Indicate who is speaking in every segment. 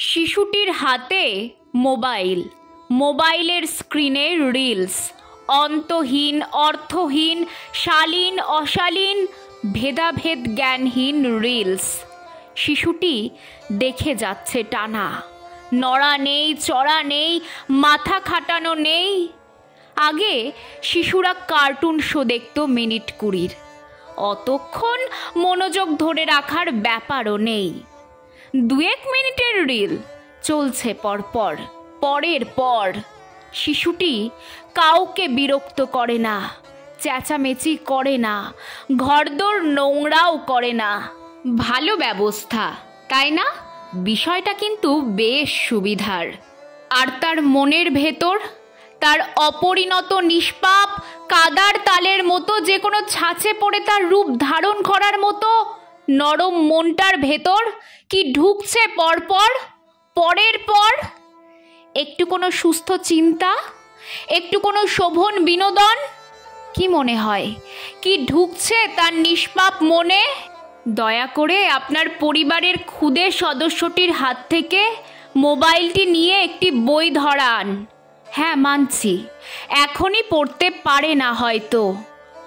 Speaker 1: শিশুটির হাতে মোবাইল, মোবাইলের স্ক্রিনে রিলস, অন্তহীন অর্থহীন শালীন অশালীন ভেদাভেদ জ্ঞানহীন রিলস। শিশুটি দেখে যাচ্ছে টানা, নড়া নেই, চড়া নেই, মাথা খাটানো নেই। আগে শিশুরা কার্টুন শো দেখত মিনিট 20, অতক্ষণ মনোযোগ ধরে রাখার ব্যাপারও নেই। 2-1 মিনিটের রিল চলছে পরপর, পরের পর। শিশুটি কাউকে বিরক্ত করে না, চেঁচামেচি করে না, ঘরদোর নোংরাও করে না। ভালো ব্যবস্থা, তাই না? বিষয়টা কিন্তু বেশ সুবিধার। আর তার মনের ভেতর, তার অপরিণত নিষ্পাপ কাদার তালের মতো যে কোনো ছাঁচে পড়ে তার রূপ ধারণ করার মতো নরম মনটার ভেতর কি ঢুকছে পরপর, পরের পর? একটু কোনো সুস্থ চিন্তা, একটু কোনো শোভন বিনোদন? কি মনে হয় কি ঢুকছে তার নিষ্পাপ মনে? দয়া করে আপনার পরিবারের ক্ষুদে সদস্যটির হাত থেকে মোবাইলটি নিয়ে একটি বই ধরান। হ্যাঁ, মানছি এখনই পড়তে পারে না, হয়তো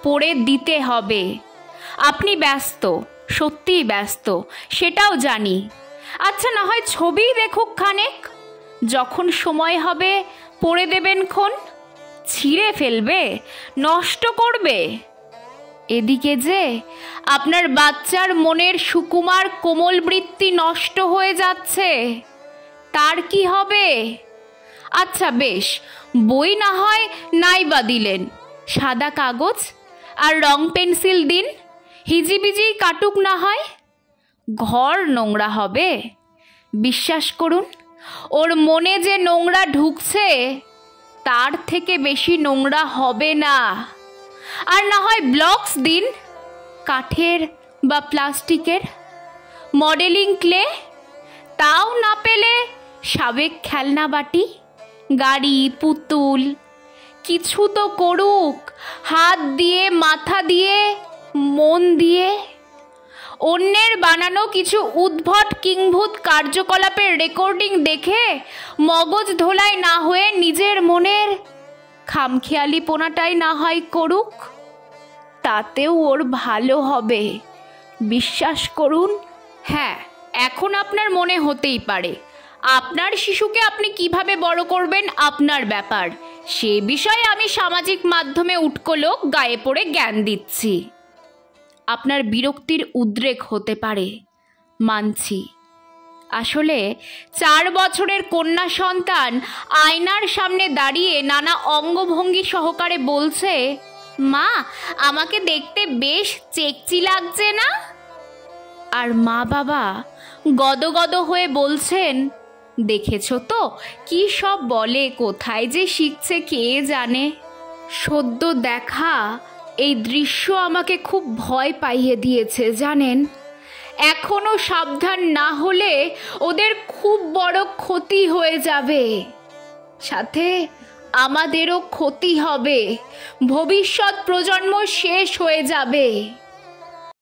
Speaker 1: পড়ে দিতে হবে। আপনি ব্যস্ত, সত্যিই ব্যস্ত, সেটাও জানি। আচ্ছা, না হয় ছবিই দেখুক খানেক, যখন সময় হবে পড়ে দেবেন খন। ছিঁড়ে ফেলবে, নষ্ট করবে? এদিকে যে আপনার বাচ্চার মনের সুকুমার কোমল বৃত্তি নষ্ট হয়ে যাচ্ছে, তার কি হবে? আচ্ছা বেশ, বই না হয় নাইবা দিলেন, সাদা কাগজ আর রং পেন্সিল দিন, হিজিবিজি কাটুক না হয়। ঘর নোংরা হবে? বিশ্বাস করুন, ওর মনে যে নোংরা ঢুকছে তার থেকে বেশি নোংরা হবে না। আর না হয় ব্লকস দিন, কাঠের বা প্লাস্টিকের, মডেলিং ক্লে, তাও না পেলে সাবেক খেলনা বাটি, গাড়ি, পুতুল, কিছু তো করুক, হাত দিয়ে, মাথা দিয়ে, মন দিয়ে। অন্যের বানানো কিছু উদ্ভট কিংভূত কার্যকলাপের রেকর্ডিং দেখে মগজ ধোলাই না হয়ে নিজের মনের খামখেয়ালিপনাটাই না হয় করুক, তাতেও ওর ভালো হবে, বিশ্বাস করুন। হ্যাঁ, এখন আপনার মনে হতেই পারে আপনার শিশুকে আপনি কিভাবে বড় করবেন আপনার ব্যাপার, সে বিষয়ে আমি সামাজিক মাধ্যমে উটকো লোক গায়ে পড়ে জ্ঞান দিচ্ছি। আপনার বিরক্তির উদ্রেক হতে পারে, মানছি। আসলে 4 বছরের কন্যা সন্তান আয়নার সামনে দাঁড়িয়ে নানা অঙ্গভঙ্গি সহকারে বলছে, মা আমাকে দেখতে বেশ চেকচি লাগছে না? আর মা বাবা গদগদ হয়ে বলছেন, দেখেছো তো কি সব বলে, কোথায় যে শিখছে কে জানে। সদ্য দেখা এই দৃশ্য আমাকে খুব ভয় পাইয়ে দিয়েছে, জানেন। এখনো সাবধান না হলে ওদের খুব বড় ক্ষতি হয়ে যাবে, সাথে আমাদেরও ক্ষতি হবে, ভবিষ্যৎ প্রজন্ম শেষ হয়ে যাবে।